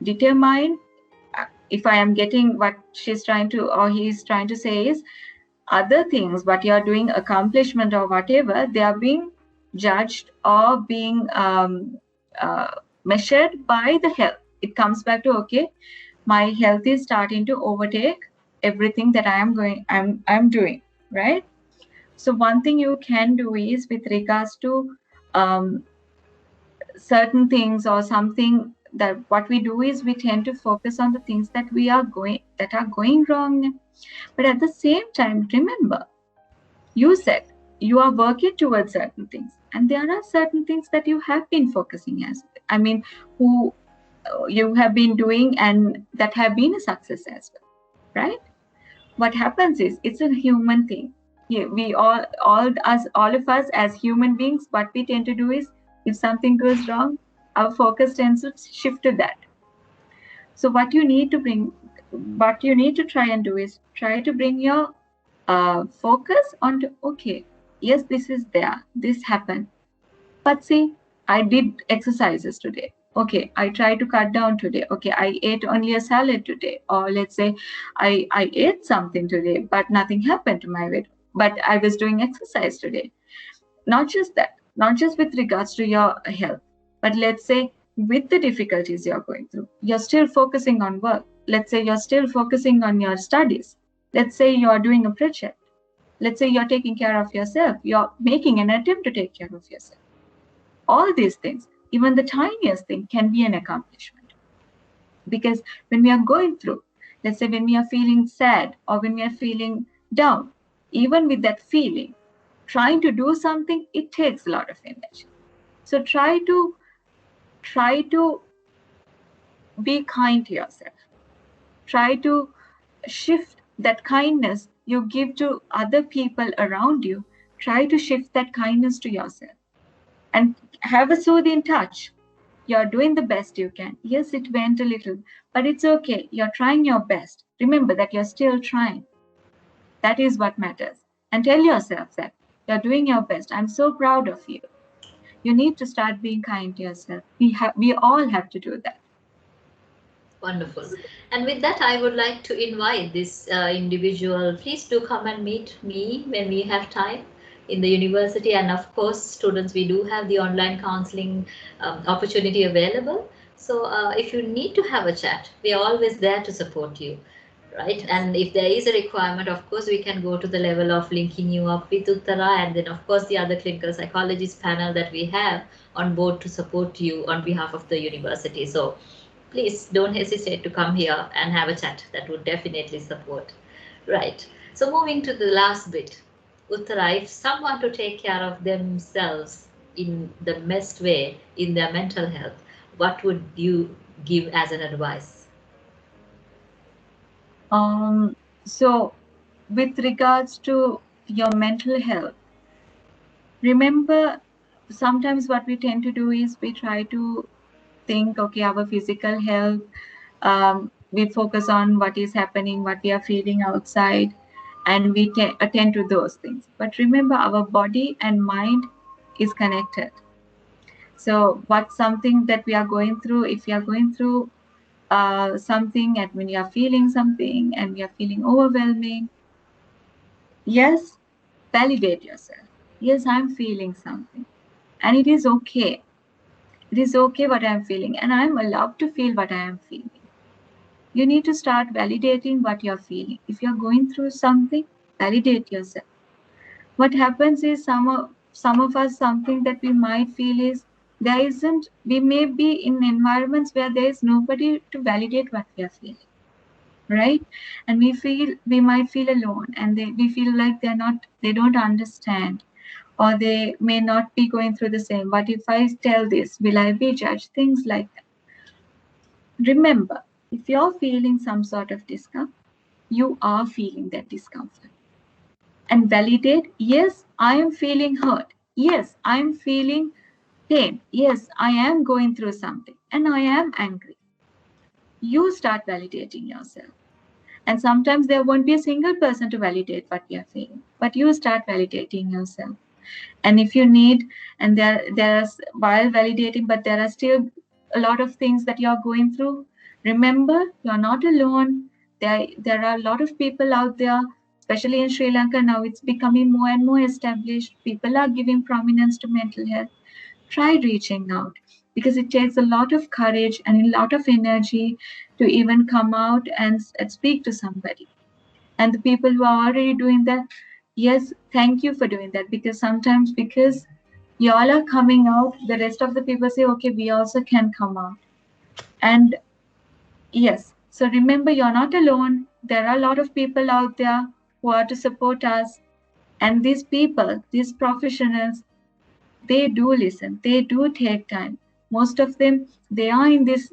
determine, if I am getting what she's trying to or he's trying to say is, other things what you are doing, accomplishment or whatever, they are being judged or being measured by the health. It comes back to, okay, my health is starting to overtake everything that I'm doing, right? So one thing you can do is, with regards to certain things or something, that what we do is we tend to focus on the things that are going wrong. But at the same time, remember, you said you are working towards certain things, and there are certain things that you have been focusing who you have been doing and that have been a success as well, right? What happens is, it's a human thing. We all of us as human beings, what we tend to do is, if something goes wrong, our focus tends to shift to that. So what you need to try and do is try to bring your focus onto, okay, yes, this is there, this happened, but see, I did exercises today. Okay, I tried to cut down today. Okay, I ate only a salad today. Or let's say I ate something today, but nothing happened to my weight. But I was doing exercise today. Not just that, not just with regards to your health, but let's say with the difficulties you're going through, you're still focusing on work. Let's say you're still focusing on your studies. Let's say you're doing a project. Let's say you're taking care of yourself. You're making an attempt to take care of yourself. All these things, even the tiniest thing, can be an accomplishment. Because when we are going through, let's say when we are feeling sad or when we are feeling down, even with that feeling, trying to do something, it takes a lot of energy. So try to be kind to yourself. Try to shift that kindness you give to other people around you. Try to shift that kindness to yourself and have a soothing touch. You're doing the best you can. Yes, it went a little, but it's okay. You're trying your best. Remember that you're still trying. That is what matters. And tell yourself that you're doing your best. I'm so proud of you. You need to start being kind to yourself. We all have to do that. Wonderful. And with that, I would like to invite this individual. Please do come and meet me when we have time in the university. And of course, students, we do have the online counseling opportunity available. So if you need to have a chat, we are always there to support you. Right, and if there is a requirement, of course, we can go to the level of linking you up with Uttara, and then, of course, the other clinical psychologist panel that we have on board to support you on behalf of the university. So, please don't hesitate to come here and have a chat. That would definitely support. Right. So moving to the last bit, Uttara, if someone to take care of themselves in the best way in their mental health, what would you give as an advice? So, with regards to your mental health, remember sometimes what we tend to do is we try to think, okay, our physical health, we focus on what is happening, what we are feeling outside, and we attend to those things. But remember, our body and mind is connected. So, what's something that we are going through? If we are going through something and when you are feeling something and we are feeling overwhelming, yes, validate yourself. Yes, I'm feeling something, and it is okay. It is okay what I'm feeling, and I'm allowed to feel what I am feeling. You need to start validating what you're feeling. If you're going through something, validate yourself. What happens is some of us, something that we might feel is there isn't, we may be in environments where there is nobody to validate what we are feeling, right? And we might feel alone, and we feel like they don't understand, or they may not be going through the same. What if I tell this? Will I be judged? Things like that. Remember, if you're feeling some sort of discomfort, you are feeling that discomfort. And validate, yes, I am feeling hurt. Yes, I am feeling pain. Yes, I am going through something and I am angry. You start validating yourself. And sometimes there won't be a single person to validate what you're feeling, but you start validating yourself. And if you need, and there's while validating, but there are still a lot of things that you're going through, remember, you're not alone. There are a lot of people out there, especially in Sri Lanka now. It's becoming more and more established. People are giving prominence to mental health. Try reaching out, because it takes a lot of courage and a lot of energy to even come out and speak to somebody. And the people who are already doing that, yes, thank you for doing that, because sometimes, because y'all are coming out, the rest of the people say, okay, we also can come out. And yes, so remember, you're not alone. There are a lot of people out there who are to support us. And these people, these professionals, they do listen, they do take time. Most of them, they are in this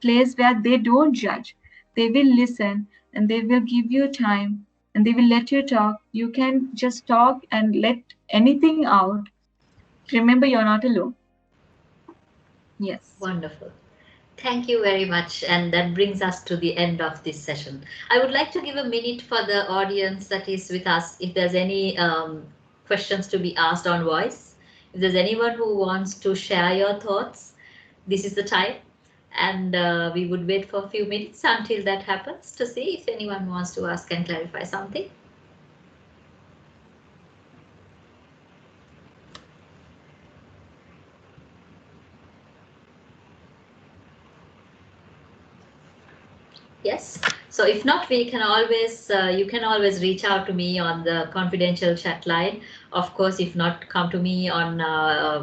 place where they don't judge. They will listen, and they will give you time, and they will let you talk. You can just talk and let anything out. Remember, you're not alone. Yes. Wonderful. Thank you very much. And that brings us to the end of this session. I would like to give a minute for the audience that is with us. If there's any questions to be asked on voice, if there's anyone who wants to share your thoughts, this is the time. And we would wait for a few minutes until that happens to see if anyone wants to ask and clarify something. Yes. So if not, we can always, you can always reach out to me on the confidential chat line. Of course, if not, come to me on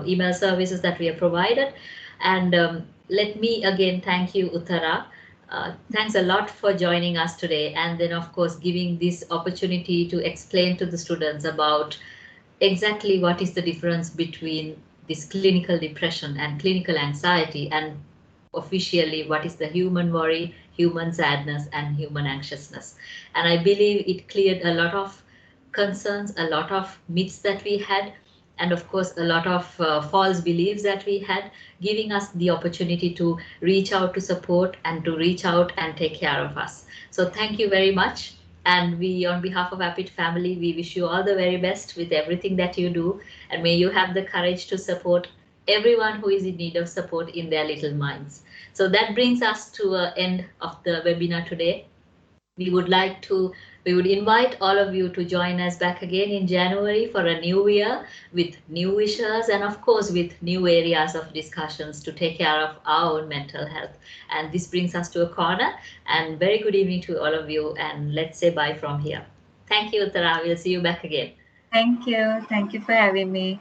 email services that we have provided. And let me again thank you, Uttara. Thanks a lot for joining us today. And then, of course, giving this opportunity to explain to the students about exactly what is the difference between this clinical depression and clinical anxiety, and officially what is the human worry, human sadness, and human anxiousness. And I believe it cleared a lot of concerns, a lot of myths that we had, and of course a lot of false beliefs that we had, giving us the opportunity to reach out to support and to reach out and take care of us. So thank you very much. And we, on behalf of Apit family, we wish you all the very best with everything that you do. And may you have the courage to support everyone who is in need of support in their little minds. So that brings us to an end of the webinar today. We would like to, we would invite all of you to join us back again in January for a new year with new wishes and of course with new areas of discussions to take care of our own mental health. And this brings us to a corner, and very good evening to all of you, and let's say bye from here. Thank you, Uttara. We'll see you back again. Thank you. Thank you for having me.